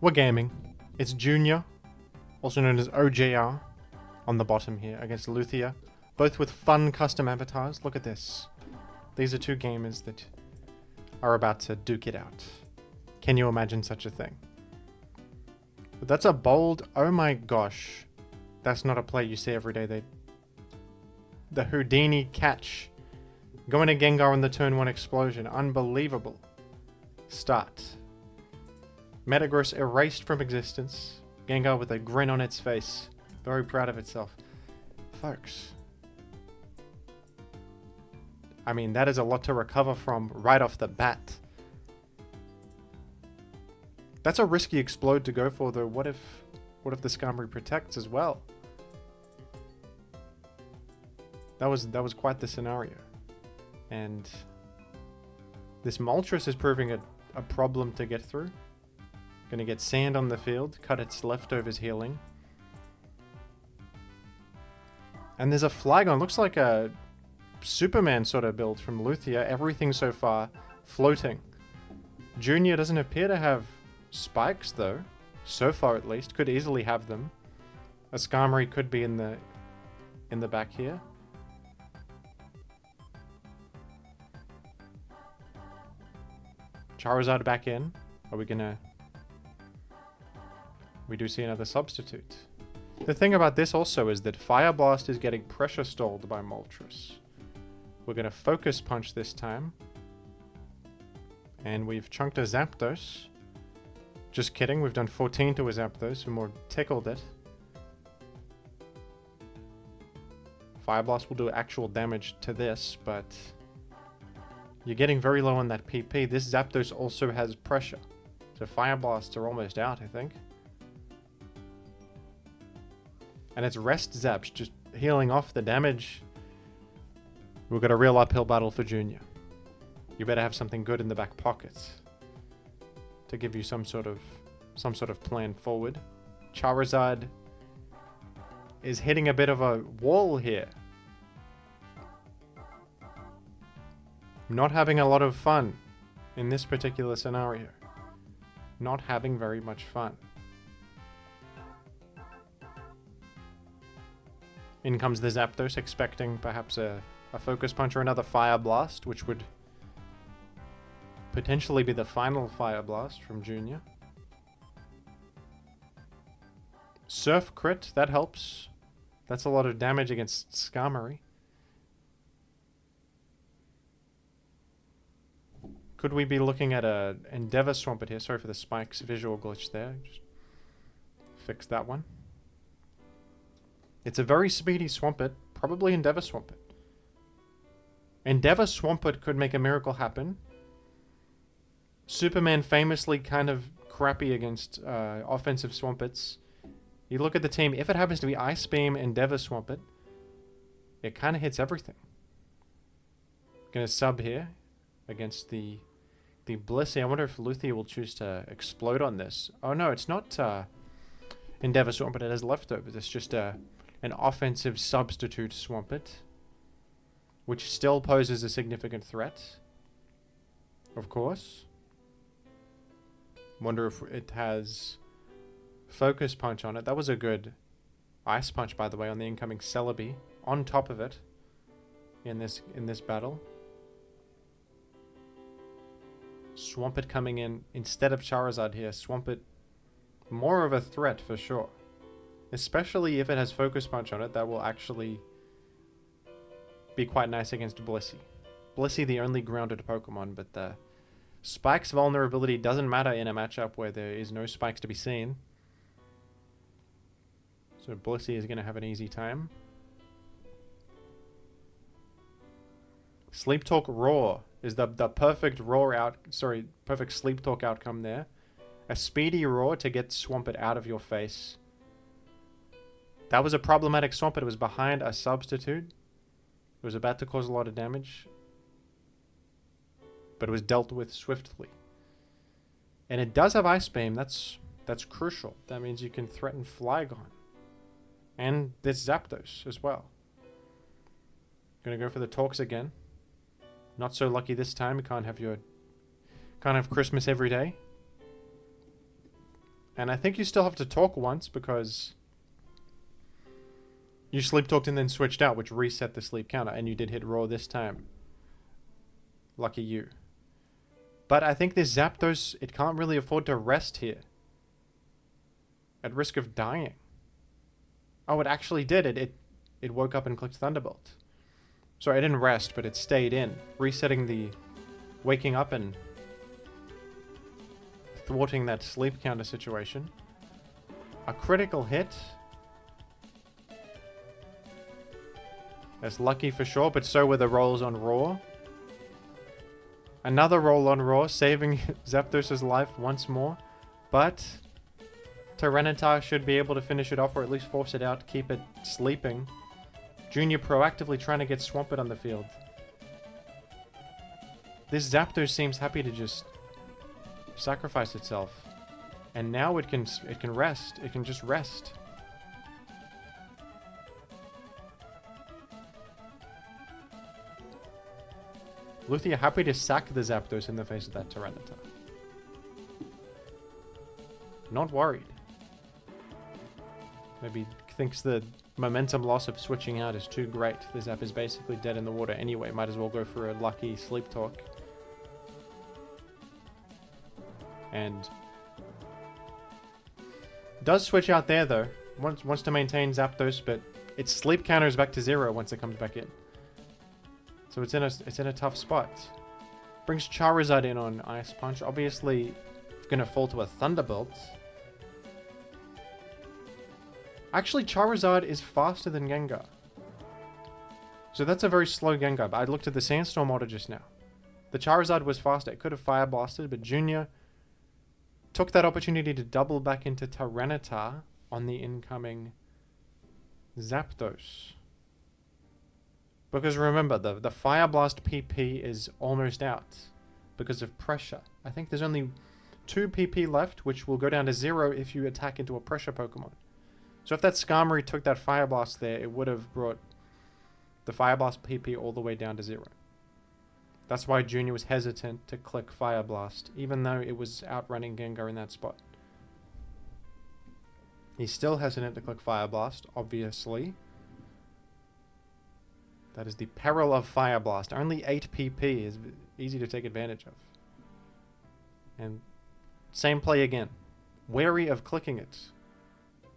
We're gaming. It's Junior, also known as OJR, on the bottom here against Luthier, both with fun custom avatars. Look at this. These are two gamers that are about to duke it out. Can you imagine such a thing? But that's a bold, oh my gosh. That's not a play you see every day. The Houdini catch. Going to Gengar on the turn 1 explosion. Unbelievable. Start. Metagross erased from existence. Gengar with a grin on its face. Very proud of itself. Folks. I mean, that is a lot to recover from right off the bat. That's a risky explode to go for, though. What if the Skarmory protects as well? That was quite the scenario. And this Moltres is proving a problem to get through. Gonna get sand on the field, cut its leftovers healing. And there's a Flygon, looks like a Superman sort of build from Luthier. Everything so far floating. Junior doesn't appear to have spikes though, so far at least. Could easily have them. A Skarmory could be in the back here. Charizard back in. Are we gonna... We do see another substitute. The thing about this also is that Fire Blast is getting pressure stalled by Moltres. We're gonna Focus Punch this time. And we've chunked a Zapdos. Just kidding, we've done 14 to a Zapdos, and more tickled it. Fire Blast will do actual damage to this, but you're getting very low on that PP. This Zapdos also has pressure. So Fire Blasts are almost out, I think. And it's Rest Zaps, just healing off the damage. We've got a real uphill battle for Junior. You better have something good in the back pocket to give you some sort of plan forward. Charizard is hitting a bit of a wall here. Not having a lot of fun in this particular scenario. Not having very much fun. In comes the Zapdos, expecting perhaps a Focus Punch or another Fire Blast, which would potentially be the final Fire Blast from Junior. Surf Crit, that helps. That's a lot of damage against Skarmory. Could we be looking at a Endeavor Swampert here? Sorry for the spikes visual glitch there. Just fix that one. It's a very speedy Swampert. Probably Endeavor Swampert. Endeavor Swampert could make a miracle happen. Superman famously kind of crappy against offensive Swamperts. You look at the team, if it happens to be Ice Beam, Endeavor Swampert, it kind of hits everything. Gonna sub here against the Blissey. I wonder if Luthier will choose to explode on this. Oh no, it's not Endeavor Swampert, it has leftovers. It's just an offensive substitute Swampert, which still poses a significant threat, of course. Wonder if it has Focus Punch on it. That was a good Ice Punch, by the way, on the incoming Celebi. On top of it, in this battle. Swampert coming in instead of Charizard here. Swampert, more of a threat for sure. Especially if it has Focus Punch on it, that will actually be quite nice against Blissey. Blissey, the only grounded Pokemon, but the Spike's vulnerability doesn't matter in a matchup where there is no spikes to be seen. So Blissey is going to have an easy time. Sleep Talk Roar is the perfect perfect Sleep Talk outcome there. A speedy Roar to get Swampert out of your face. That was a problematic Swampert. It was behind a substitute. It was about to cause a lot of damage. But it was dealt with swiftly. And it does have Ice Beam. That's crucial. That means you can threaten Flygon. And this Zapdos as well. Gonna go for the Talks again. Not so lucky this time. You can't have Christmas every day. And I think you still have to talk once because you sleep talked and then switched out, which reset the sleep counter, and you did hit raw this time. Lucky you. But I think this Zapdos, it can't really afford to rest here. At risk of dying. Oh, it actually did. It woke up and clicked Thunderbolt. Sorry, it didn't rest, but it stayed in. Resetting the... waking up and... thwarting that sleep counter situation. A critical hit. That's lucky for sure, but so were the rolls on Raw. Another roll on Raw, saving Zapdos' life once more. But Tyranitar should be able to finish it off, or at least force it out, keep it sleeping. Junior proactively trying to get Swampert on the field. This Zapdos seems happy to just sacrifice itself. And now it can rest. It can just rest. Luthier happy to sack the Zapdos in the face of that Tyranitar. Not worried. Maybe thinks the momentum loss of switching out is too great. The Zap is basically dead in the water anyway. Might as well go for a lucky sleep talk. And does switch out there though. Wants to maintain Zapdos, but its sleep counter is back to 0 once it comes back in. So it's in a tough spot. Brings Charizard in on Ice Punch. Obviously, gonna fall to a Thunderbolt. Actually, Charizard is faster than Gengar. So that's a very slow Gengar. But I looked at the Sandstorm order just now. The Charizard was faster. It could have Fire Blasted, but Junior took that opportunity to double back into Tyranitar on the incoming Zapdos. Because remember, the Fire Blast PP is almost out because of pressure. I think there's only 2 PP left, which will go down to 0 if you attack into a pressure Pokemon. So if that Skarmory took that Fire Blast there, it would have brought the Fire Blast PP all the way down to 0. That's why Junior was hesitant to click Fire Blast, even though it was outrunning Gengar in that spot. He's still hesitant to click Fire Blast, obviously. That is the peril of Fire Blast. Only 8 PP is easy to take advantage of. And same play again. Wary of clicking it.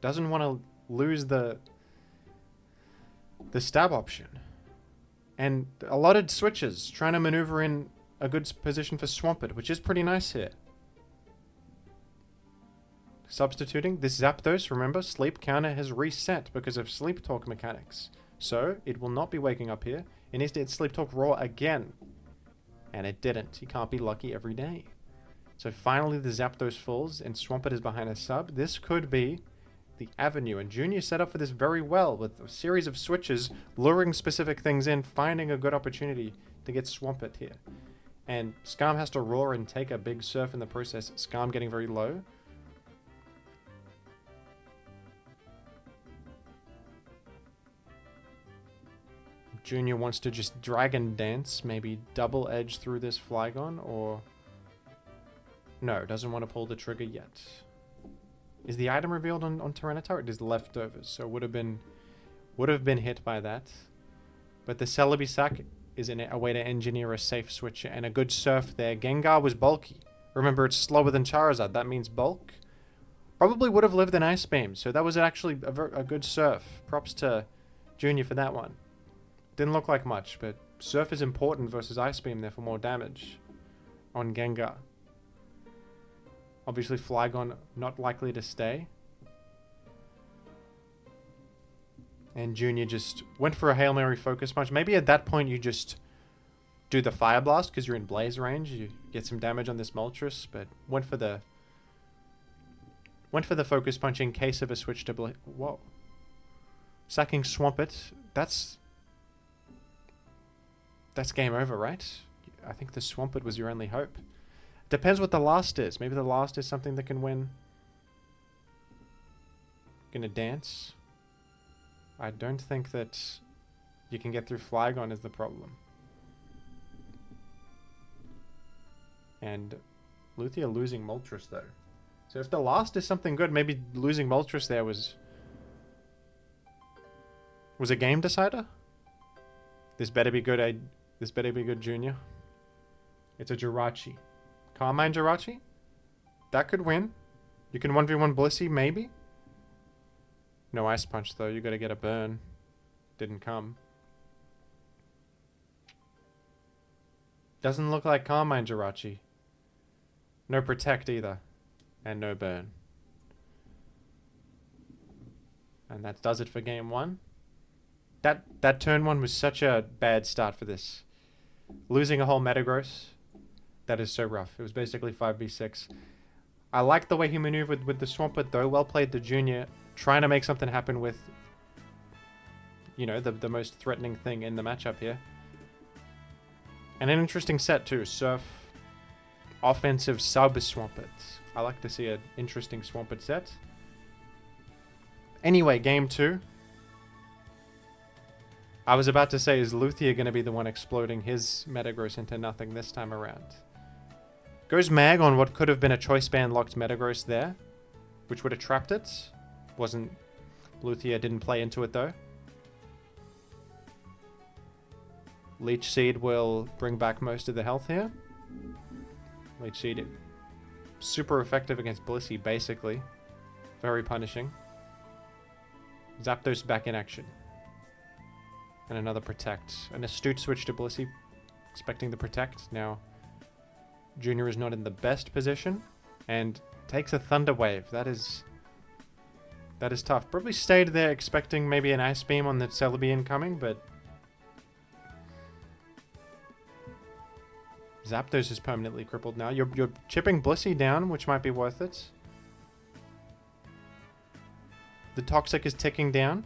Doesn't want to lose the stab option. And a lot of switches. Trying to maneuver in a good position for Swampert, which is pretty nice here. Substituting. This Zapdos, remember, sleep counter has reset because of sleep talk mechanics. So, it will not be waking up here. It needs to sleep talk raw again. And it didn't. You can't be lucky every day. So finally the Zapdos falls and Swampert is behind a sub. This could be the avenue. And Junior set up for this very well with a series of switches, luring specific things in, finding a good opportunity to get Swampert here. And Skarm has to roar and take a big surf in the process. Skarm getting very low. Junior wants to just Dragon Dance, maybe double edge through this Flygon, or... No, doesn't want to pull the trigger yet. Is the item revealed on Tyranitar? It is leftovers, so would have been hit by that. But the Celebi Sack is a way to engineer a safe switch and a good surf there. Gengar was bulky. Remember, it's slower than Charizard. That means bulk. Probably would have lived in Ice Beam, so that was actually a good surf. Props to Junior for that one. Didn't look like much, but Surf is important versus Ice Beam there for more damage on Gengar. Obviously Flygon not likely to stay. And Junior just went for a Hail Mary Focus Punch. Maybe at that point you just do the Fire Blast because you're in Blaze range. You get some damage on this Moltres, but went for the Focus Punch in case of a switch to Blaze. Whoa. Sacking Swampert. That's game over, right? I think the Swampert was your only hope. Depends what the last is. Maybe the last is something that can win. Gonna dance. I don't think that you can get through Flygon is the problem. And Luthier losing Moltres though. So if the last is something good, maybe losing Moltres there was a game decider. This better be good. This better be good, Junior. It's a Jirachi. Carmine Jirachi? That could win. You can 1v1 Blissey, maybe. No Ice Punch, though. You gotta get a burn. Didn't come. Doesn't look like Carmine Jirachi. No Protect either. And no burn. And that does it for game 1. That turn 1 was such a bad start for this. Losing a whole Metagross. That is so rough. It was basically 5v6. I like the way he maneuvered with the Swampert though. Well played the Junior. Trying to make something happen with, you know, the most threatening thing in the matchup here. And an interesting set too. Surf. Offensive sub Swampert. I like to see an interesting Swampert set. Anyway, game 2. I was about to say, is Luthier going to be the one exploding his Metagross into nothing this time around? Goes Mag on what could have been a Choice Band locked Metagross there, which would have trapped it. Wasn't... Luthier didn't play into it though. Leech Seed will bring back most of the health here. Leech Seed, super effective against Blissey, basically. Very punishing. Zapdos back in action. And another Protect. An astute switch to Blissey, expecting the Protect. Now, Junior is not in the best position, and takes a Thunder Wave. That is tough. Probably stayed there expecting maybe an Ice Beam on the Celebi incoming, but Zapdos is permanently crippled now. You're chipping Blissey down, which might be worth it. The Toxic is ticking down.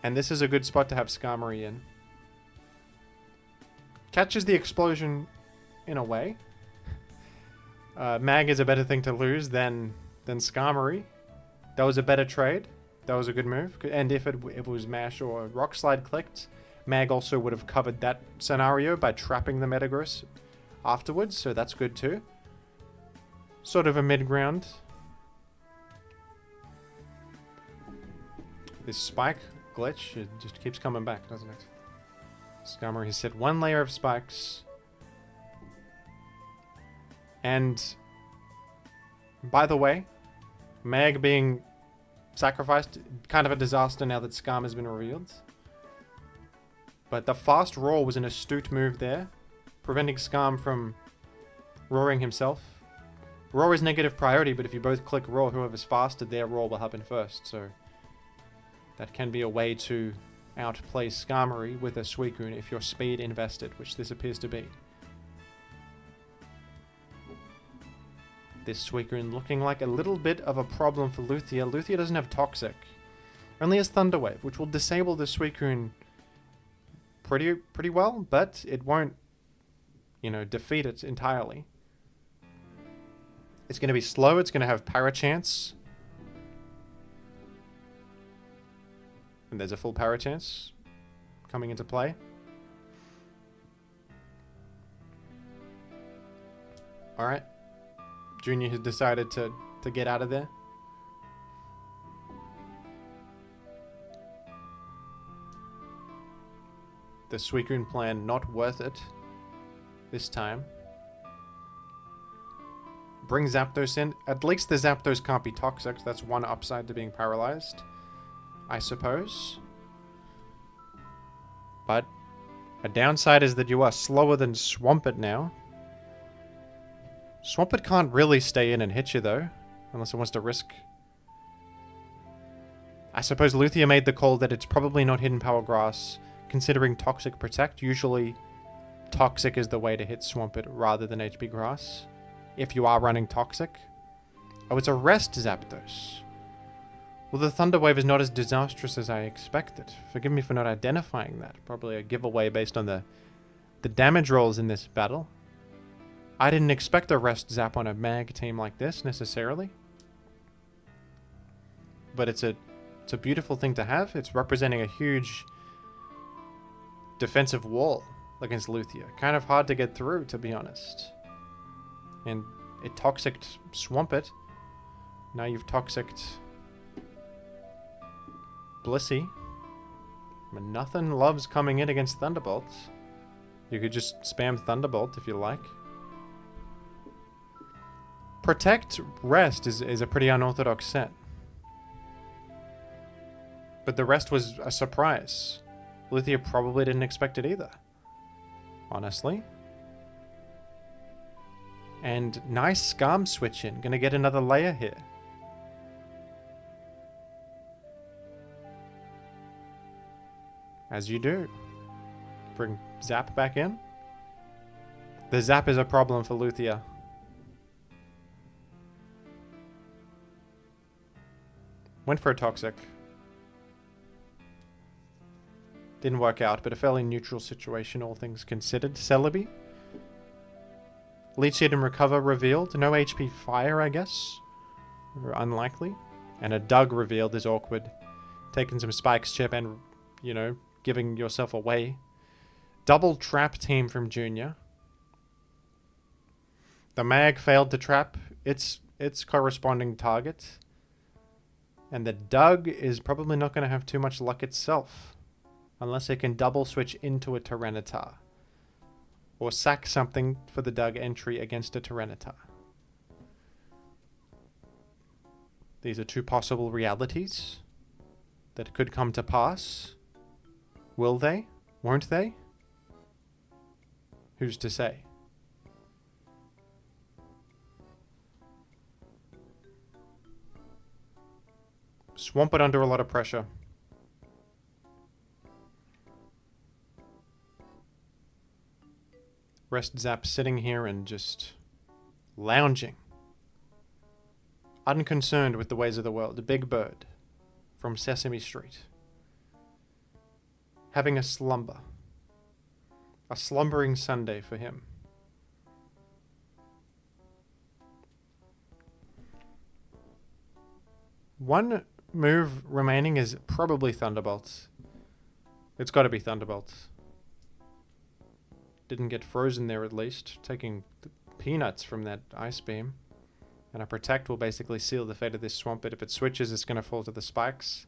And this is a good spot to have Skarmory in. Catches the explosion in a way. Mag is a better thing to lose than Skarmory. That was a better trade. That was a good move. And if it was Mash or Rock Slide clicked, Mag also would have covered that scenario by trapping the Metagross afterwards, so that's good too. Sort of a mid-ground. This Spike glitch, it just keeps coming back, doesn't it? Skarmory has hit 1 layer of spikes. And by the way, Mag being sacrificed, kind of a disaster now that Skarm has been revealed. But the fast roar was an astute move there, preventing Skarm from roaring himself. Roar is negative priority, but if you both click roar, whoever's faster, their roar will happen first, so that can be a way to outplay Skarmory with a Suicune if you're speed invested, which this appears to be. This Suicune looking like a little bit of a problem for Luthier. Luthier doesn't have Toxic. Only has Thunder Wave, which will disable the Suicune pretty well, but it won't, you know, defeat it entirely. It's going to be slow, it's going to have Parachance. And there's a full Parachance coming into play. Alright. Junior has decided to get out of there. The Suicune plan not worth it this time. Bring Zapdos in. At least the Zapdos can't be toxic. That's one upside to being paralyzed, I suppose. But a downside is that you are slower than Swampert now. Swampert can't really stay in and hit you though, unless it wants to risk. I suppose Luthier made the call that it's probably not Hidden Power Grass, considering Toxic Protect. Usually Toxic is the way to hit Swampert rather than HP Grass, if you are running Toxic. Oh, it's a Rest Zapdos. Well, the Thunder Wave is not as disastrous as I expected. Forgive me for not identifying that. Probably a giveaway based on the damage rolls in this battle. I didn't expect a Rest Zap on a Mag team like this, necessarily. But it's a beautiful thing to have. It's representing a huge defensive wall against Luthier. Kind of hard to get through, to be honest. And it toxicked Swampert. Now you've toxicked Blissey. But nothing loves coming in against Thunderbolt. You could just spam Thunderbolt if you like. Protect Rest is a pretty unorthodox set. But the rest was a surprise. Luthier probably didn't expect it either. Honestly. And nice Skarm switch in. Gonna get another layer here. As you do. Bring Zap back in. The Zap is a problem for Luthier. Went for a Toxic. Didn't work out, but a fairly neutral situation, all things considered. Celebi. Leech Seed and Recover revealed. No HP Fire, I guess. Or unlikely. And a Dug revealed is awkward. Taking some Spikes chip and, you know, giving yourself away. Double trap team from Junior. The Mag failed to trap its corresponding target. And the Dug is probably not going to have too much luck itself. Unless it can double switch into a Tyranitar. Or sack something for the Dug entry against a Tyranitar. These are two possible realities that could come to pass. Will they? Won't they? Who's to say? Swampert under a lot of pressure. Rest Zap sitting here and just lounging. Unconcerned with the ways of the world. The Big Bird from Sesame Street. Having a slumber. A slumbering Sunday for him. One move remaining is probably Thunderbolts. It's got to be Thunderbolts. Didn't get frozen there at least. Taking peanuts from that Ice Beam. And a Protect will basically seal the fate of this Swampert. If it switches, it's going to fall to the Spikes.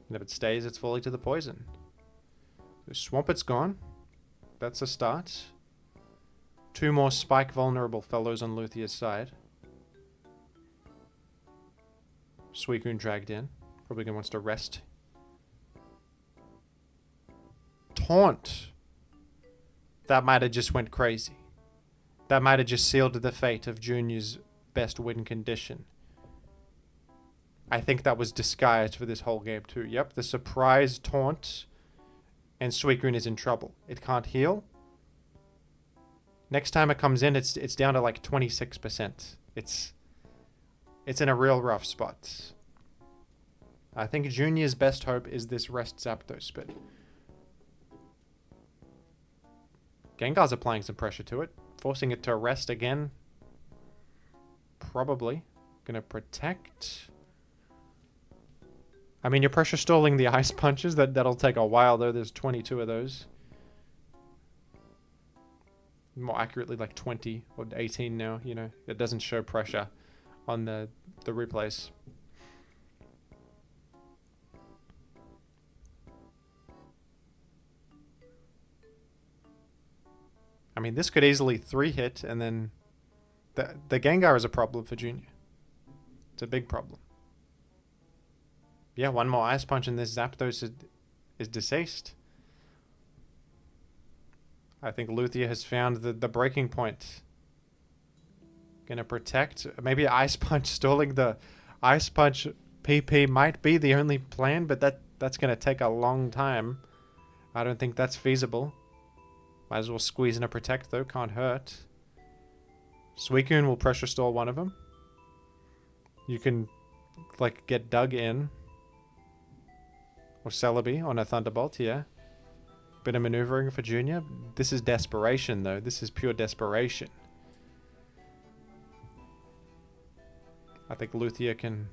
And if it stays, it's falling to the Poison. The Swampert's gone. That's a start. Two more Spike vulnerable fellows on Luthier's side. Suicune dragged in. Probably going to wants to rest. Taunt. That might have just went crazy. That might have just sealed the fate of Junior's best win condition. I think that was disguised for this whole game too. Yep, the surprise taunt. And Suicune is in trouble. It can't heal. Next time it comes in, it's down to like 26%. It's in a real rough spot. I think Junior's best hope is this Rest Zapdos, but Gengar's applying some pressure to it. Forcing it to rest again. Probably. Gonna Protect. I mean, you're pressure stalling the Ice Punches. That'll take a while, though. There's 22 of those. More accurately, like 20 or 18 now, you know. It doesn't show pressure on the replays. I mean, this could easily 3-hit, and then the Gengar is a problem for Junior. It's a big problem. Yeah, one more Ice Punch and this Zapdos is deceased. I think Luthier has found the breaking point. Gonna Protect. Maybe Ice Punch. Stalling the Ice Punch PP might be the only plan, but that's gonna take a long time. I don't think that's feasible. Might as well squeeze in a Protect though. Can't hurt. Suicune will pressure stall one of them. You can like get Dug in. Or Celebi on a Thunderbolt, yeah. Bit of maneuvering for Junior. This is desperation, though. This is pure desperation. I think Luthier can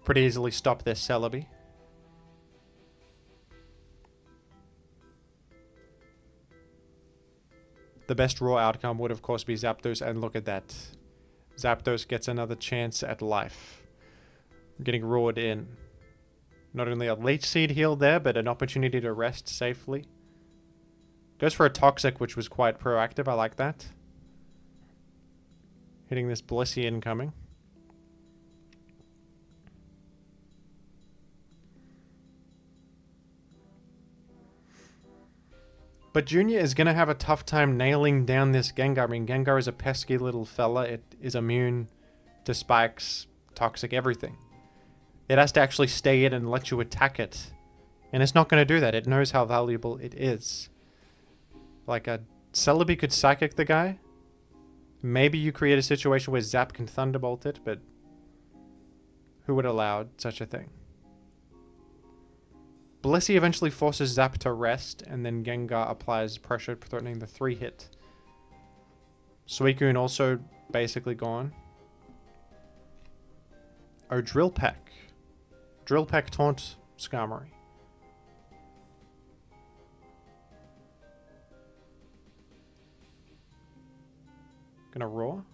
pretty easily stop this Celebi. The best raw outcome would, of course, be Zapdos, and look at that. Zapdos gets another chance at life. Getting roared in. Not only a late seed heal there, but an opportunity to rest safely. Goes for a Toxic, which was quite proactive. I like that. Hitting this Blissey incoming. But Junior is going to have a tough time nailing down this Gengar. I mean, Gengar is a pesky little fella. It is immune to spikes, toxic, everything. It has to actually stay in and let you attack it. And it's not going to do that. It knows how valuable it is. Like a Celebi could Psychic the guy. Maybe you create a situation where Zap can Thunderbolt it, but who would allow such a thing? Blissey eventually forces Zap to rest, and then Gengar applies pressure, threatening the 3-hit. Suicune also basically gone. Oh, Drill Peck. Drill Peck taunt Skarmory. Gonna roar.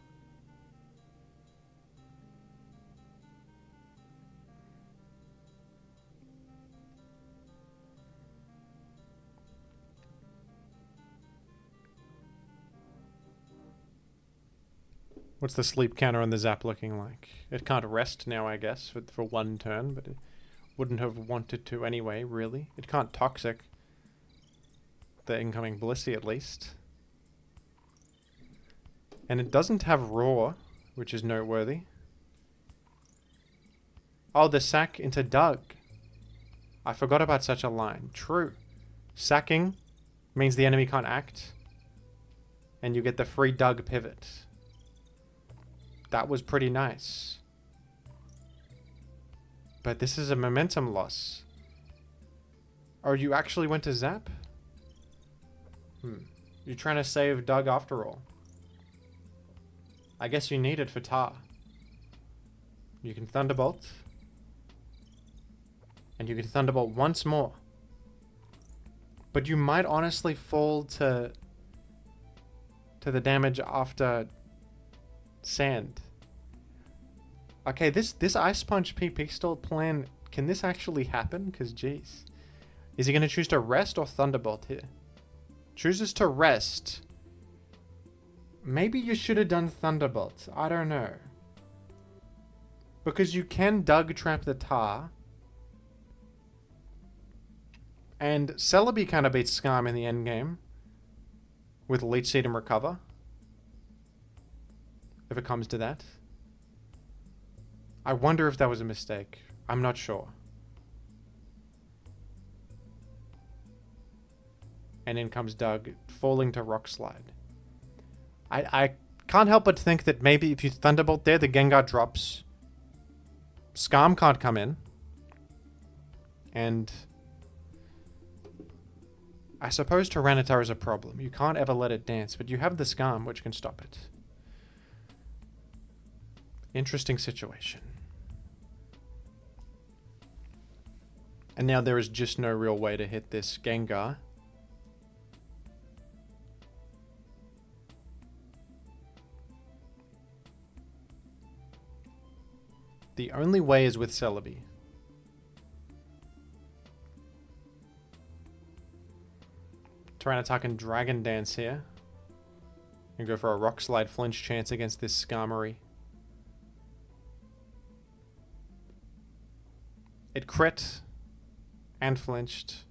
What's the sleep counter on the Zap looking like? It can't rest now, I guess, for one turn, but it wouldn't have wanted to anyway, really. It can't Toxic the incoming Blissey, at least. And it doesn't have Roar, which is noteworthy. Oh, the sack into Doug. I forgot about such a line. True. Sacking means the enemy can't act. And you get the free Doug pivot. That was pretty nice. But this is a momentum loss. Or you actually went to Zap? You're trying to save Doug after all. I guess you need it for Tar. You can Thunderbolt. And you can Thunderbolt once more. But you might honestly fall to the damage after Sand. Okay, this Ice Punch PP Stall plan, can this actually happen? Because, jeez. Is he going to choose to rest or Thunderbolt here? Chooses to rest. Maybe you should have done Thunderbolt. I don't know. Because you can Doug Trap the Tar. And Celebi kind of beats Skarm in the endgame. With Leech Seed and Recover. If it comes to that. I wonder if that was a mistake. I'm not sure. And in comes Doug, falling to Rock Slide. I can't help but think that maybe if you Thunderbolt there, the Gengar drops. Skarm can't come in. And I suppose Tyranitar is a problem. You can't ever let it dance, but you have the Skarm, which can stop it. Interesting situation. And now there is just no real way to hit this Gengar. The only way is with Celebi. Tyranitar can Dragon Dance here. And go for a Rock Slide flinch chance against this Skarmory. It crit. And flinched.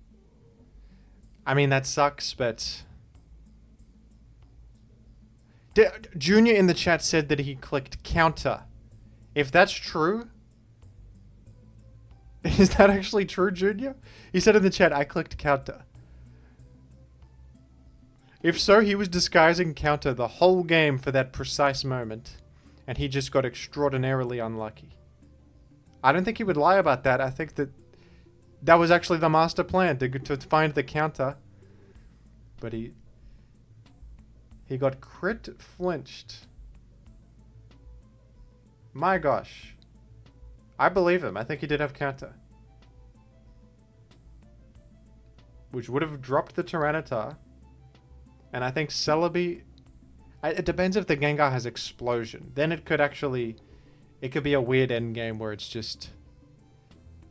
I mean, that sucks, but... Junior in the chat said that he clicked counter. If that's true... Is that actually true, Junior? He said in the chat, I clicked counter. If so, he was disguising counter the whole game for that precise moment. And he just got extraordinarily unlucky. I don't think he would lie about that. I think that that was actually the master plan, to find the counter. But he got crit flinched. My gosh. I believe him. I think he did have counter. Which would have dropped the Tyranitar. And I think Celebi... It depends if the Gengar has Explosion. Then it could actually... It could be a weird endgame where it's just...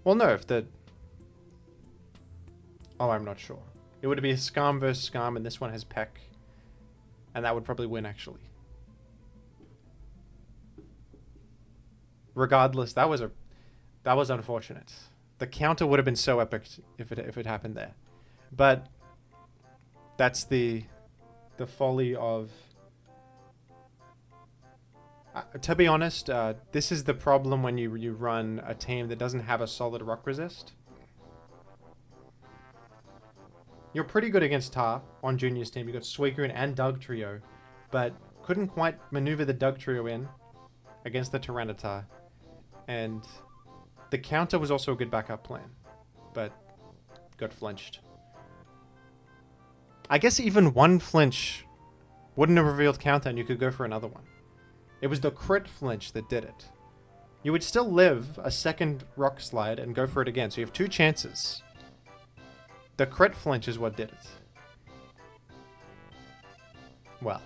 Well, no, if the... Oh, I'm not sure. It would be a Skarm versus Skarm, and this one has Peck. And that would probably win, actually. Regardless, that was unfortunate. The counter would have been so epic if it happened there. But that's the folly of... to be honest, this is the problem when you run a team that doesn't have a solid rock resist. You're pretty good against Tar on Junior's team. You got Suicune and Dugtrio, but couldn't quite maneuver the Dugtrio in against the Tyranitar. And the counter was also a good backup plan, but got flinched. I guess even one flinch wouldn't have revealed counter and you could go for another one. It was the crit flinch that did it. You would still live a second rock slide and go for it again, so you have 2 chances. The crit flinch is what did it. Well,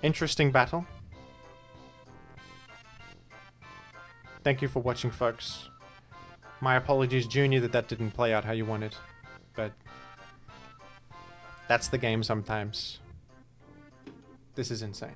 interesting battle. Thank you for watching, folks. My apologies, Junior, that didn't play out how you wanted. But that's the game sometimes. This is insane.